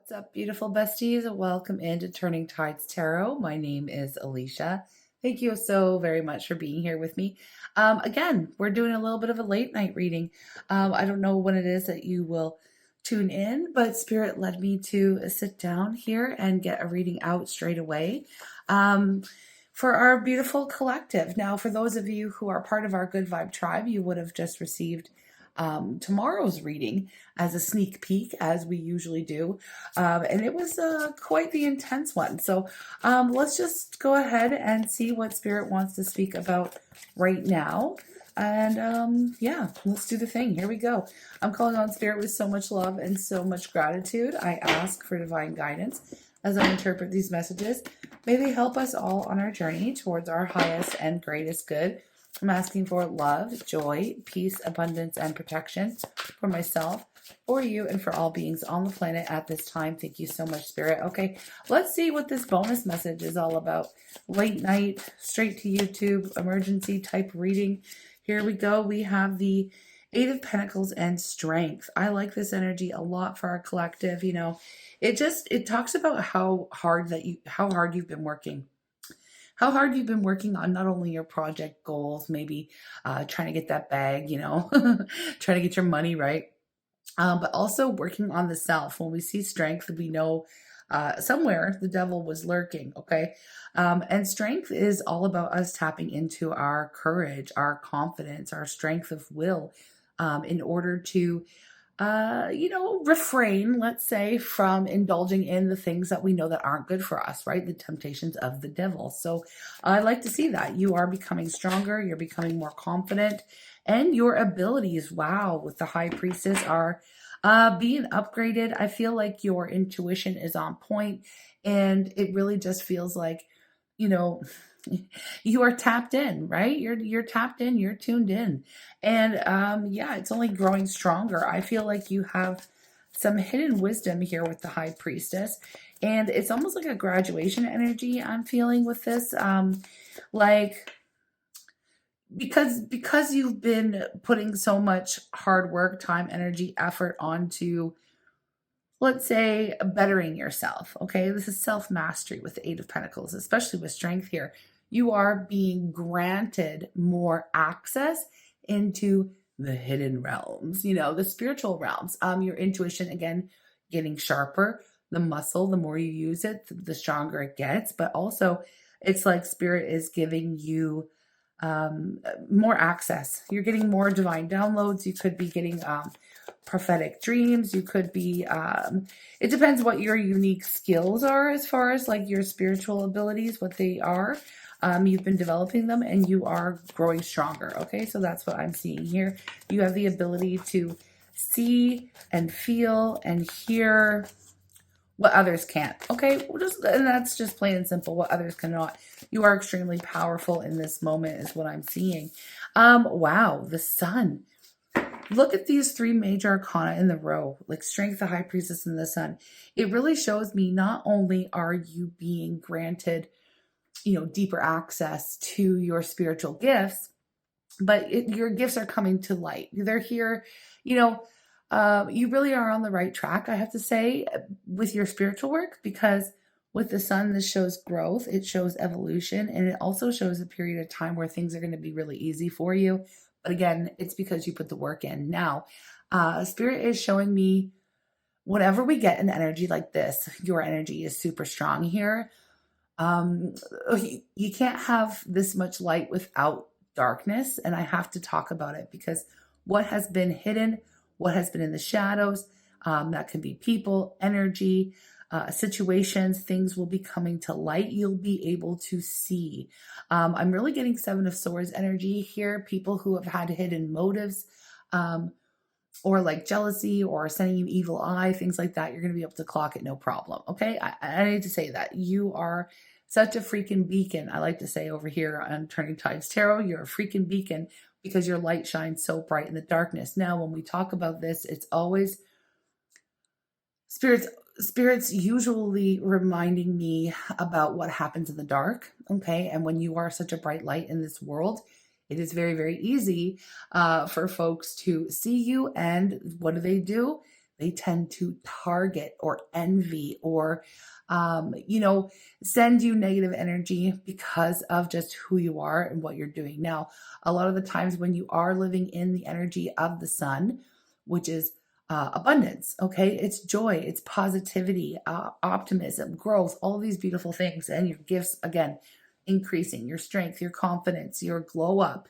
What's up, beautiful besties? Welcome into Turning Tides Tarot. My name is Alicia. Thank you so very much for being here with me. Again, we're doing a little bit of a late night reading. I don't know when it is that you will tune in, but Spirit led me to sit down here and get a reading out straight away for our beautiful collective. Now, for those of you who are part of our Good Vibe tribe, you would have just received tomorrow's reading as a sneak peek, as we usually do. And it was quite the intense one. So let's just go ahead and see what Spirit wants to speak about right now. And yeah, let's do the thing. Here we go. I'm calling on Spirit with so much love and so much gratitude. I ask for divine guidance as I interpret these messages. May they help us all on our journey towards our highest and greatest good. I'm asking for love, joy, peace, abundance, and protection for myself, for you, and for all beings on the planet at this time. Thank you so much, Spirit. Okay, let's see what this bonus message is all about. Late night, straight to YouTube, emergency type reading. Here we go. We have the Eight of Pentacles and Strength. I like this energy a lot for our collective. You know, it talks about how hard you've been working. How hard you've been working on not only your project goals, maybe trying to get that bag, you know, trying to get your money right, but also working on the self. When we see strength, we know somewhere the devil was lurking, okay? And strength is all about us tapping into our courage, our confidence, our strength of will in order to refrain, let's say, from indulging in the things that we know that aren't good for us, right? The temptations of the devil. So I like to see that you are becoming stronger, you're becoming more confident, and your abilities, wow, with the High Priestess are being upgraded. I feel like your intuition is on point, and it really just feels like, you know, you are tapped in, right? You're tapped in, you're tuned in. And yeah, it's only growing stronger. I feel like you have some hidden wisdom here with the High Priestess. And it's almost like a graduation energy I'm feeling with this. Like because you've been putting so much hard work, time, energy, effort onto, let's say, bettering yourself. Okay, this is self-mastery with the Eight of Pentacles, especially with strength here. You are being granted more access into the hidden realms, you know, the spiritual realms. Your intuition, again, getting sharper. The muscle, the more you use it, the stronger it gets. But also, it's like Spirit is giving you more access. You're getting more divine downloads. You could be getting prophetic dreams. You could be, it depends what your unique skills are as far as like your spiritual abilities, what they are. You've been developing them and you are growing stronger. Okay, so that's what I'm seeing here. You have the ability to see and feel and hear what others can't. Okay, and that's just plain and simple, what others cannot. You are extremely powerful in this moment is what I'm seeing. Wow, the Sun. Look at these three major arcana in the row, like Strength, the High Priestess, and the Sun. It really shows me not only are you being granted, deeper access to your spiritual gifts, but your gifts are coming to light. They're here, you really are on the right track, I have to say, with your spiritual work, because with the Sun, this shows growth, it shows evolution, and it also shows a period of time where things are going to be really easy for you. But again, it's because you put the work in. Now, Spirit is showing me whenever we get an energy like this, your energy is super strong here. You can't have this much light without darkness, and I have to talk about it because what has been hidden, what has been in the shadows, that can be people, energy, situations, things will be coming to light. You'll be able to see. I'm really getting Seven of Swords energy here. People who have had hidden motives, or like jealousy or sending you evil eye, things like that, you're going to be able to clock it no problem. Okay, I need to say that you are such a freaking beacon. I like to say over here on Turning Tides Tarot, you're a freaking beacon because your light shines so bright in the darkness. Now, when we talk about this, it's always spirits usually reminding me about what happens in the dark. Okay, and when you are such a bright light in this world, it is very, very easy for folks to see you. And what do? they tend to target or envy or, you know, send you negative energy because of just who you are and what you're doing. Now, a lot of the times when you are living in the energy of the sun, which is abundance, okay? It's joy, it's positivity, optimism, growth, all of these beautiful things. And your gifts, again, increasing your strength, your confidence, your glow up.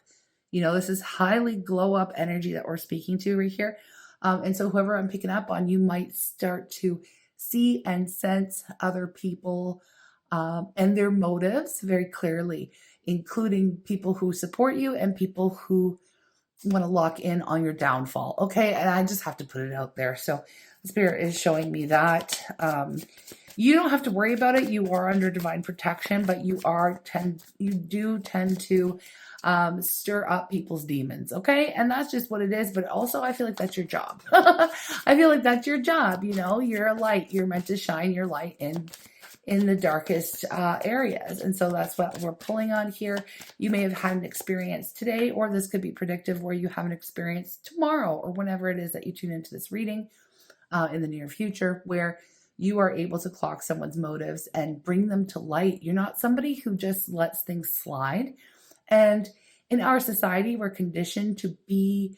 You know, this is highly glow up energy that we're speaking to right here. And so, whoever I'm picking up on, you might start to see and sense other people and their motives very clearly, including people who support you and people who want to lock in on your downfall. Okay. And I just have to put it out there. So, the spirit is showing me that. You don't have to worry about it. You are under divine protection, but you do tend to stir up people's demons. Okay. And that's just what it is. But also I feel like that's your job. I feel like that's your job. You know, you're a light. You're meant to shine your light in the darkest areas. And so that's what we're pulling on here. You may have had an experience today, or this could be predictive where you have an experience tomorrow or whenever it is that you tune into this reading in the near future, where you are able to clock someone's motives and bring them to light. You're not somebody who just lets things slide. And in our society, we're conditioned to be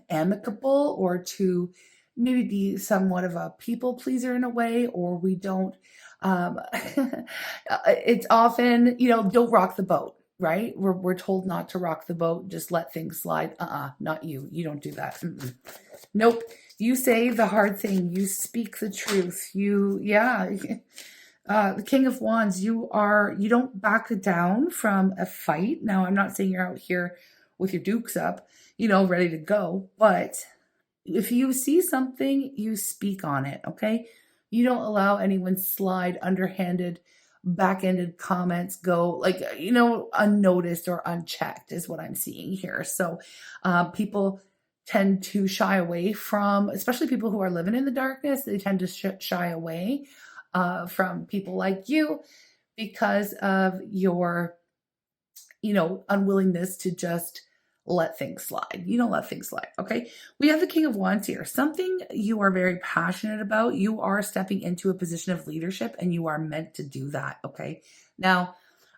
amicable or to maybe be somewhat of a people pleaser in a way, or we don't, it's often, you know, don't rock the boat, right? We're told not to rock the boat, just let things slide. Not you. You don't do that. Nope. You say the hard thing. You speak the truth. The King of Wands, you don't back down from a fight. Now, I'm not saying you're out here with your dukes up, you know, ready to go, but if you see something, you speak on it, okay? You don't allow anyone slide underhanded, back-ended comments go like, you know, unnoticed or unchecked is what I'm seeing here. So people tend to shy away from, especially people who are living in the darkness, they tend to shy away from people like you because of your, you know, unwillingness to just let things slide. You don't let things slide. Okay. We have the King of Wands here. Something you are very passionate about. You are stepping into a position of leadership and you are meant to do that. Okay. Now,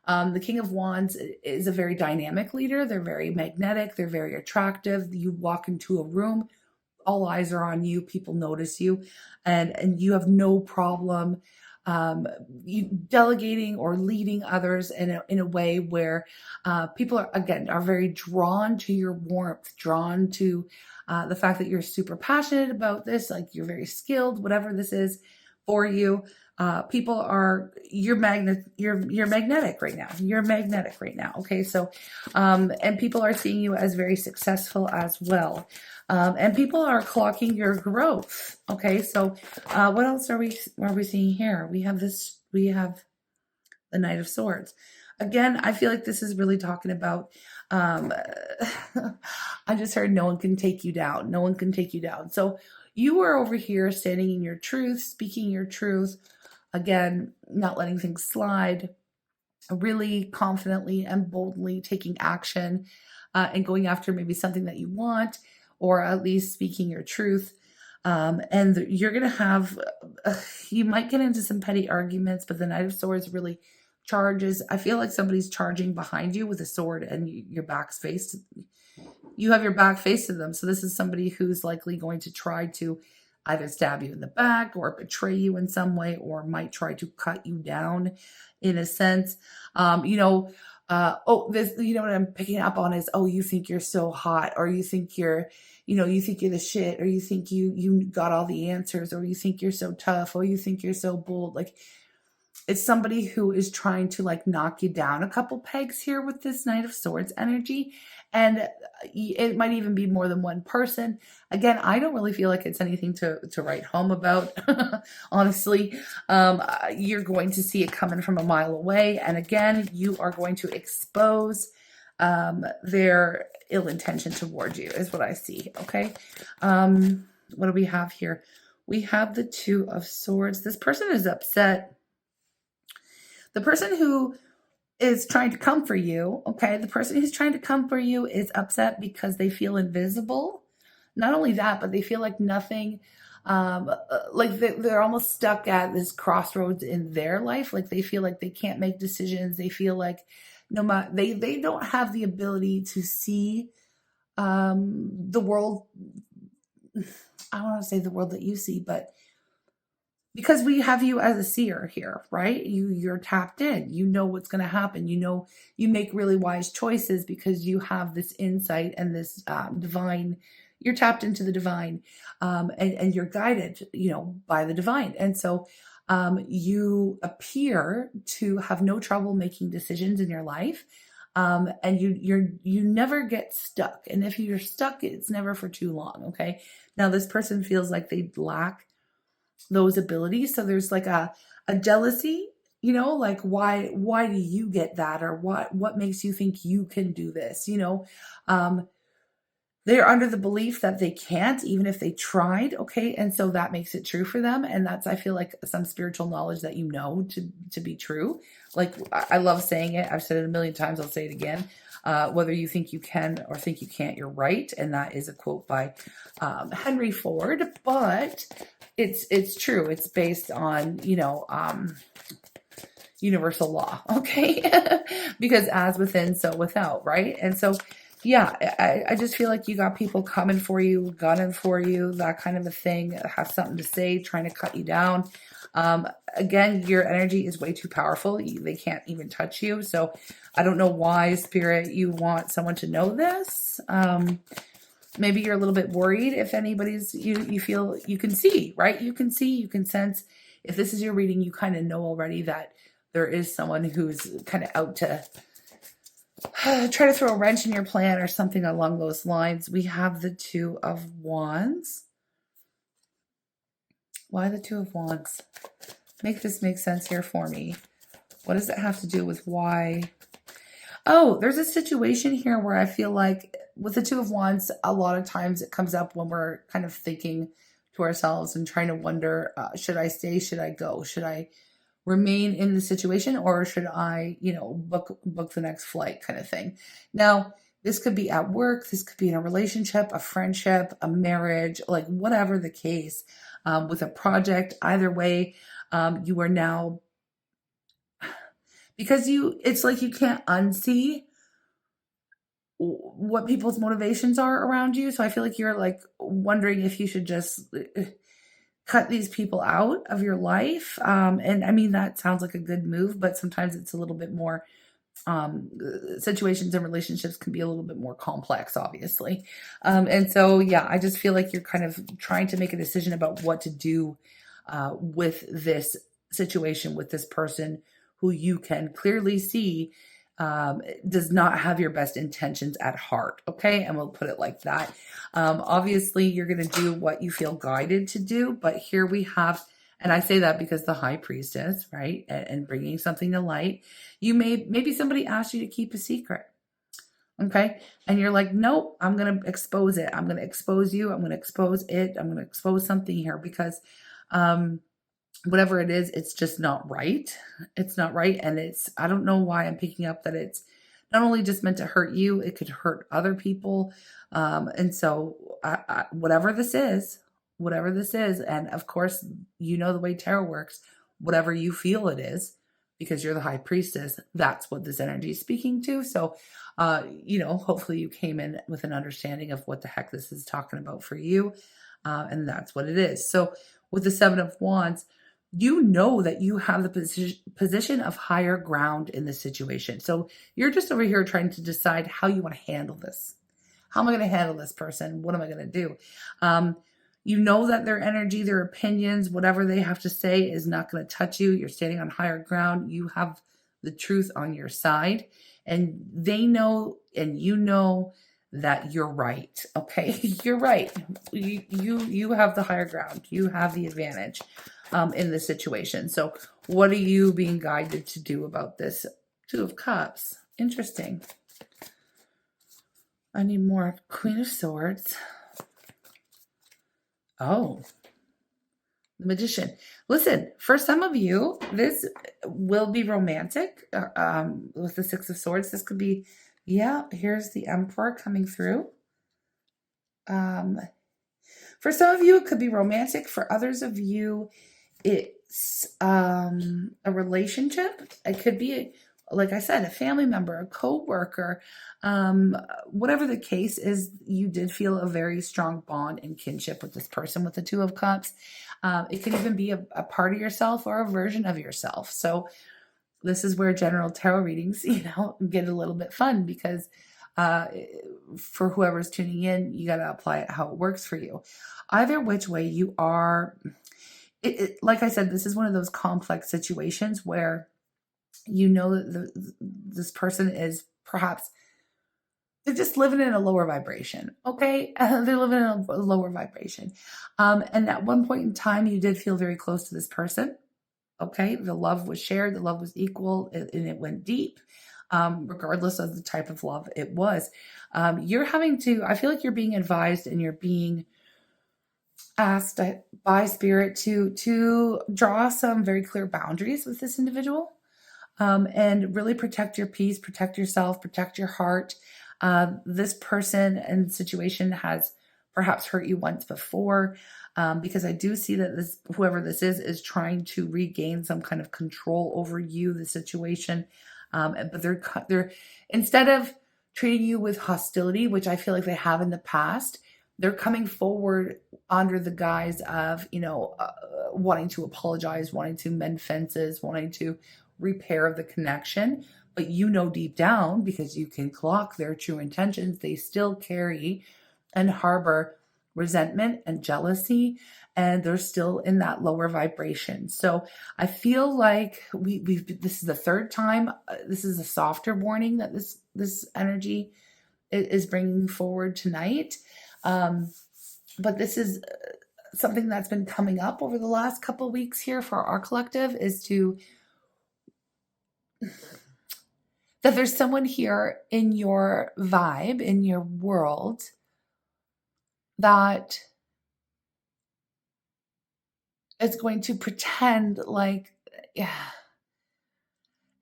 the King of Wands is a very dynamic leader. They're very magnetic. They're very attractive. You walk into a room, all eyes are on you. People notice you, and you have no problem you delegating or leading others in a way where people are very drawn to your warmth, drawn to the fact that you're super passionate about this, like you're very skilled, whatever this is for you. People are you're magnetic right now. You're magnetic right now. Okay, so and people are seeing you as very successful as well. And people are clocking your growth. Okay, so what else are we seeing here? We have the Knight of Swords. Again, I feel like this is really talking about I just heard no one can take you down. No one can take you down. So you are over here standing in your truth, speaking your truth. Again, not letting things slide, really confidently and boldly taking action and going after maybe something that you want, or at least speaking your truth. And you're going to have, you might get into some petty arguments, but the Knight of Swords really charges. I feel like somebody's charging behind you with a sword and your back's faced. You have your back faced to them. So this is somebody who's likely going to try to either stab you in the back or betray you in some way, or might try to cut you down in a sense. You know what I'm picking up on is, oh, you think you're so hot, or you think you're the shit, or you think you got all the answers, or you think you're so tough, or you think you're so bold. Like, it's somebody who is trying to like knock you down a couple pegs here with this Knight of Swords energy. And it might even be more than one person. Again, I don't really feel like it's anything to write home about. Honestly, you're going to see it coming from a mile away. And again, you are going to expose their ill intention toward you is what I see. Okay. What do we have here? We have the Two of Swords. This person is upset. The person who is trying to comfort you, okay? The person who's trying to comfort you is upset because they feel invisible. not only that, but they feel like nothing, like they're almost stuck at this crossroads in their life. Like they feel like they can't make decisions. They feel like no matter, they don't have the ability to see the world. I don't want to say the world that you see, but because we have you as a seer here, right? You're tapped in. You know what's going to happen. You know you make really wise choices because you have this insight and this divine. You're tapped into the divine, and you're guided, by the divine. And so you appear to have no trouble making decisions in your life, and you never get stuck. And if you're stuck, it's never for too long. Okay. Now this person feels like they lack those abilities. So there's like a jealousy, like why do you get that, or what makes you think you can do this? Um, they're under the belief that they can't, even if they tried. Okay. And so that makes it true for them. And that's, I feel like, some spiritual knowledge that to be true. Like I love saying it. I've said it a million times. I'll say it again. Whether you think you can or think you can't, you're right. And that is a quote by Henry Ford, but it's true. It's based on, universal law. Okay. Because as within, so without, right? And so yeah, I just feel like you got people coming for you, gunning for you, that kind of a thing, have something to say, trying to cut you down. Again, your energy is way too powerful. They can't even touch you. So I don't know why, Spirit, you want someone to know this. Maybe you're a little bit worried if anybody's, you feel you can see, right? You can see, you can sense. If this is your reading, you kind of know already that there is someone who's kind of out to try to throw a wrench in your plan or something along those lines. We have the Two of Wands. Why the Two of Wands? Make this make sense here for me. What does it have to do with why? Oh, there's a situation here where I feel like with the Two of Wands, a lot of times it comes up when we're kind of thinking to ourselves and trying to wonder, should I stay? Should I go? Should I remain in the situation, or should I, book the next flight kind of thing? Now, this could be at work. This could be in a relationship, a friendship, a marriage, like whatever the case, with a project. Either way, you are now, because it's like you can't unsee what people's motivations are around you. So I feel like you're like wondering if you should just cut these people out of your life. And I mean, that sounds like a good move, but sometimes it's a little bit more, situations and relationships can be a little bit more complex, obviously. And so, yeah, I just feel like you're kind of trying to make a decision about what to do, with this situation, with this person who you can clearly see, does not have your best intentions at heart. Okay. And we'll put it like that. Obviously, you're going to do what you feel guided to do. But here we have, and I say that because the High Priestess, right? And bringing something to light. Maybe somebody asked you to keep a secret. Okay. And you're like, nope, I'm going to expose it. I'm going to expose you. I'm going to expose it. I'm going to expose something here because, whatever it is, it's just not right. It's not right. And I don't know why I'm picking up that it's not only just meant to hurt you, it could hurt other people. And so whatever this is, and of course, the way tarot works, whatever you feel it is, because you're the High Priestess, that's what this energy is speaking to. So, hopefully you came in with an understanding of what the heck this is talking about for you. And that's what it is. So with the Seven of Wands, you know that you have the position of higher ground in this situation. So you're just over here trying to decide how you want to handle this. How am I going to handle this person? What am I going to do? You know that their energy, their opinions, whatever they have to say is not going to touch you. You're standing on higher ground. You have the truth on your side, and they know, and you know that you're right. Okay. You're right. You have the higher ground. You have the advantage, in this situation. So what are you being guided to do about this? Two of Cups. Interesting. I need more. Queen of Swords. Oh, the Magician. Listen, for some of you, this will be romantic, with the Six of Swords. This could be, here's the Emperor coming through. For some of you, it could be romantic. For others of you, it's a relationship. It could be, like I said, a family member, a coworker, whatever the case is. You did feel a very strong bond and kinship with this person with the Two of Cups. It could even be a part of yourself or a version of yourself. So this is where general tarot readings, get a little bit fun, because uh, for whoever's tuning in, you got to apply it how it works for you. Either which way you are, like I said, this is one of those complex situations where that this person is perhaps, they're just living in a lower vibration. Okay. They're living in a lower vibration. And at one point in time, you did feel very close to this person. Okay. The love was shared, the love was equal, and it went deep. Regardless of the type of love it was. You're having to, I feel like you're being advised and you're being asked by spirit to draw some very clear boundaries with this individual, and really protect your peace, protect yourself, protect your heart. This person and situation has perhaps hurt you once before, because I do see that whoever this is trying to regain some kind of control over you, the situation. But they're instead of treating you with hostility, which I feel like they have in the past, they're coming forward under the guise of, wanting to apologize, wanting to mend fences, wanting to repair the connection. But deep down, because you can clock their true intentions, they still carry and harbor resentment and jealousy, and they're still in that lower vibration. So I feel like this is the third time. This is a softer warning that this energy is bringing forward tonight. But this is something that's been coming up over the last couple of weeks here for our collective, is that there's someone here in your vibe, in your world, that is going to pretend like,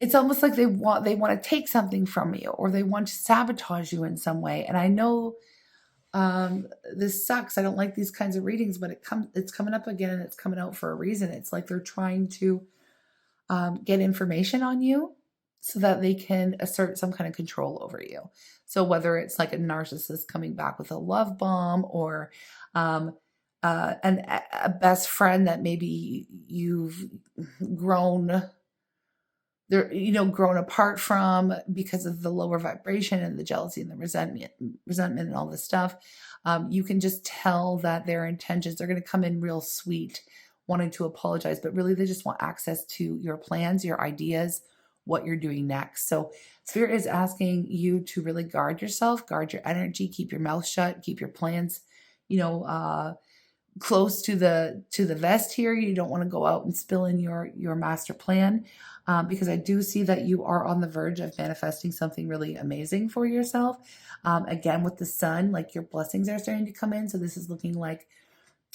it's almost like they want to take something from you, or they want to sabotage you in some way. And I know this sucks. I don't like these kinds of readings, but it's coming up again, and it's coming out for a reason. It's like they're trying to get information on you so that they can assert some kind of control over you. So whether it's like a narcissist coming back with a love bomb, or a best friend that maybe you've grown apart from because of the lower vibration and the jealousy and the resentment and all this stuff. You can just tell that their intentions are going to come in real sweet, wanting to apologize, but really they just want access to your plans, your ideas, what you're doing next. So Spirit is asking you to really guard yourself, guard your energy, keep your mouth shut, keep your plans, close to the vest here. You don't want to go out and spill in your master plan, because I do see that you are on the verge of manifesting something really amazing for yourself. Again, with the sun, like your blessings are starting to come in. So this is looking like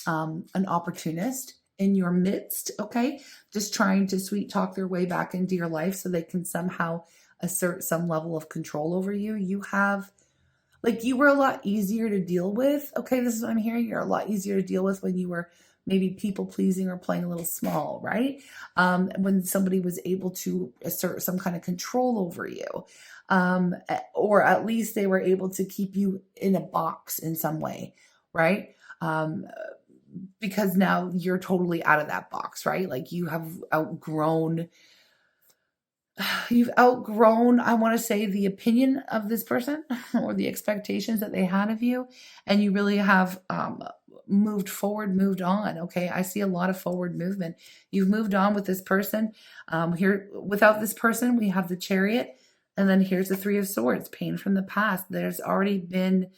an opportunist in your midst, okay? Just trying to sweet talk their way back into your life so they can somehow assert some level of control over you. You were a lot easier to deal with. Okay, this is what I'm hearing. You're a lot easier to deal with when you were maybe people pleasing or playing a little small, right? When somebody was able to assert some kind of control over you, or at least they were able to keep you in a box in some way, right? Because now you're totally out of that box, right? Like you've outgrown, I want to say, the opinion of this person or the expectations that they had of you. And you really have moved forward, moved on. Okay. I see a lot of forward movement. You've moved on with this person. Here, without this person, we have the Chariot. And then here's the Three of Swords, pain from the past. There's already been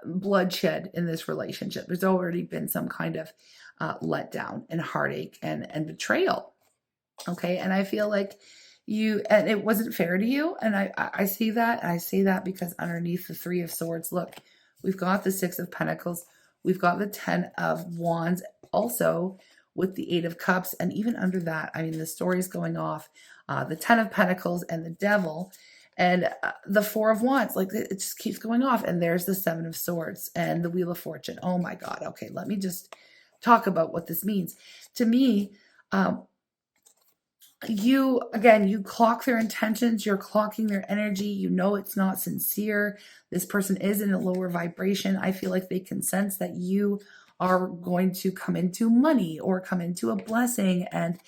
bloodshed in this relationship. There's already been some kind of letdown and heartache and betrayal. Okay. And I feel like and it wasn't fair to you. And I see that. And I say that because underneath the Three of Swords, look, we've got the Six of Pentacles. We've got the 10 of Wands also with the Eight of Cups. And even under that, I mean, the story's going off, the 10 of Pentacles and the Devil. And the Four of Wands, like it just keeps going off. And there's the Seven of Swords and the Wheel of Fortune. Oh my God. Okay, let me just talk about what this means. To me, um, you clock their intentions, you're clocking their energy, you know it's not sincere. This person is in a lower vibration. I feel like they can sense that you are going to come into money or come into a blessing, and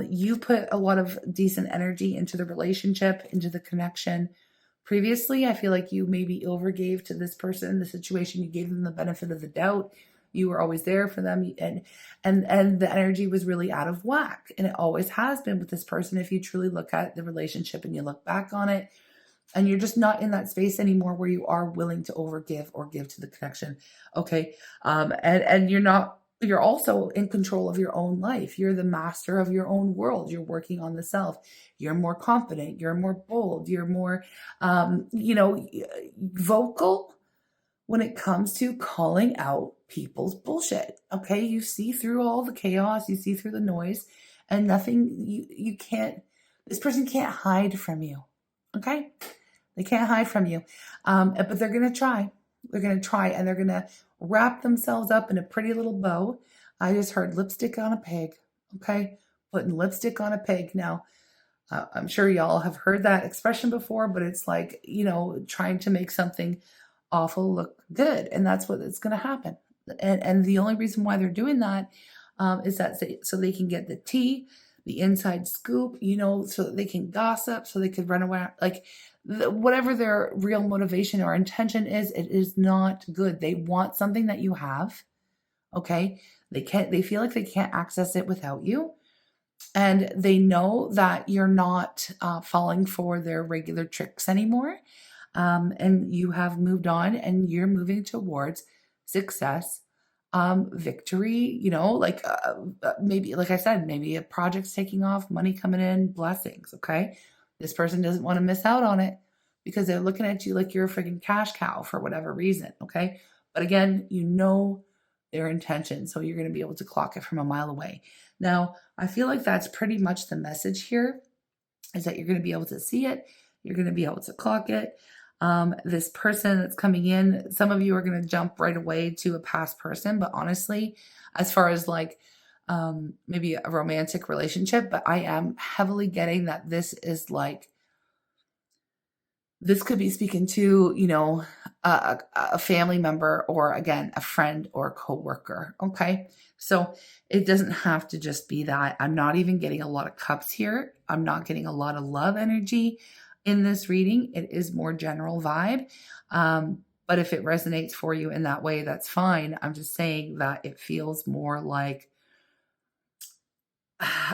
you put a lot of decent energy into the relationship, into the connection. Previously, I feel like you maybe overgave to this person, the situation, you gave them the benefit of the doubt. You were always there for them, and the energy was really out of whack. And it always has been with this person. If you truly look at the relationship and you look back on it, and you're just not in that space anymore where you are willing to overgive or give to the connection. Okay. And you're also in control of your own life. You're the master of your own world. You're working on the self. You're more confident. You're more bold. You're more, vocal when it comes to calling out people's bullshit. Okay. You see through all the chaos, you see through the noise, and you can't, this person can't hide from you. Okay. They can't hide from you. But they're going to try. They're going to try, and they're going to wrap themselves up in a pretty little bow. I just heard lipstick on a pig. Okay. Putting lipstick on a pig. Now, I'm sure y'all have heard that expression before, but it's like, trying to make something awful look good. And that's what it's going to happen. And the only reason why they're doing that is that so they can get the tea, the inside scoop, so that they can gossip, so they could run away. Like whatever their real motivation or intention is, it is not good. They want something that you have. Okay. They feel like they can't access it without you. And they know that you're not falling for their regular tricks anymore. And you have moved on and you're moving towards success, victory, maybe, like I said, maybe a project's taking off, money coming in, blessings. Okay. This person doesn't want to miss out on it because they're looking at you like you're a freaking cash cow for whatever reason. Okay. But again, their intention. So you're going to be able to clock it from a mile away. Now, I feel like that's pretty much the message here, is that you're going to be able to see it. You're going to be able to clock it. This person that's coming in, some of you are going to jump right away to a past person, but honestly, as far as like maybe a romantic relationship, but I am heavily getting that this could be speaking to, a family member, or again, a friend or a coworker. Okay. So it doesn't have to just be that. I'm not even getting a lot of cups here. I'm not getting a lot of love energy in this reading. It is more general vibe. But if it resonates for you in that way, that's fine. I'm just saying that it feels more like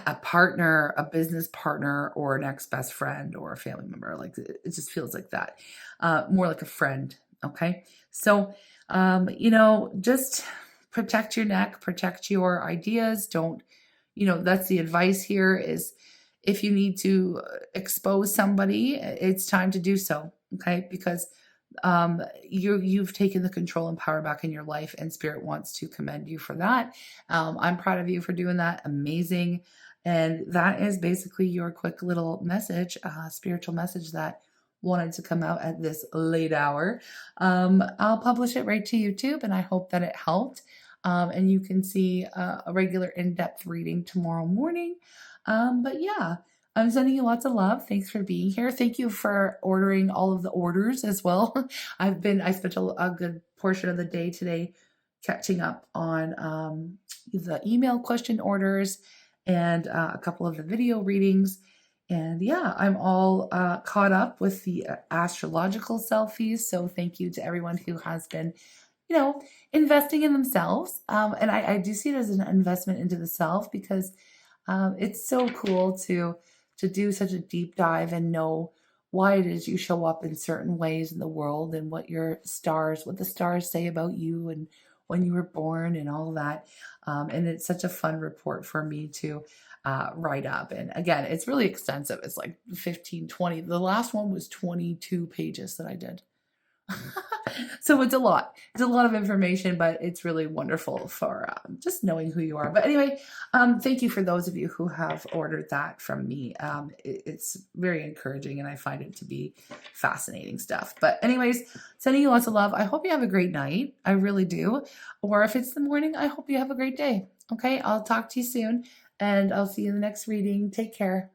a partner, a business partner, or an ex-best friend or a family member. Like it just feels like that. More like a friend. Okay. So, just protect your neck, protect your ideas. Don't, that's the advice here, is if you need to expose somebody, it's time to do so. Okay. Because you've taken the control and power back in your life, and Spirit wants to commend you for that. I'm proud of you for doing that. Amazing. And that is basically your quick little message, spiritual message that wanted to come out at this late hour. I'll publish it right to YouTube, and I hope that it helped. And you can see a regular in-depth reading tomorrow morning. But yeah, I'm sending you lots of love. Thanks for being here. Thank you for ordering all of the orders as well. I spent a good portion of the day today catching up on the email question orders and a couple of the video readings. And yeah, I'm all caught up with the astrological selfies. So thank you to everyone who has been, investing in themselves. And I do see it as an investment into the self, because it's so cool to do such a deep dive and know why it is you show up in certain ways in the world, and what the stars say about you and when you were born and all that. And it's such a fun report for me to write up. And again, it's really extensive. It's like 15, 20. The last one was 22 pages that I did. So it's a lot. It's a lot of information, but it's really wonderful for just knowing who you are. But anyway, thank you for those of you who have ordered that from me. It's very encouraging, and I find it to be fascinating stuff. But anyways, sending you lots of love. I hope you have a great night. I really do. Or if it's the morning, I hope you have a great day. Okay, I'll talk to you soon, and I'll see you in the next reading. Take care.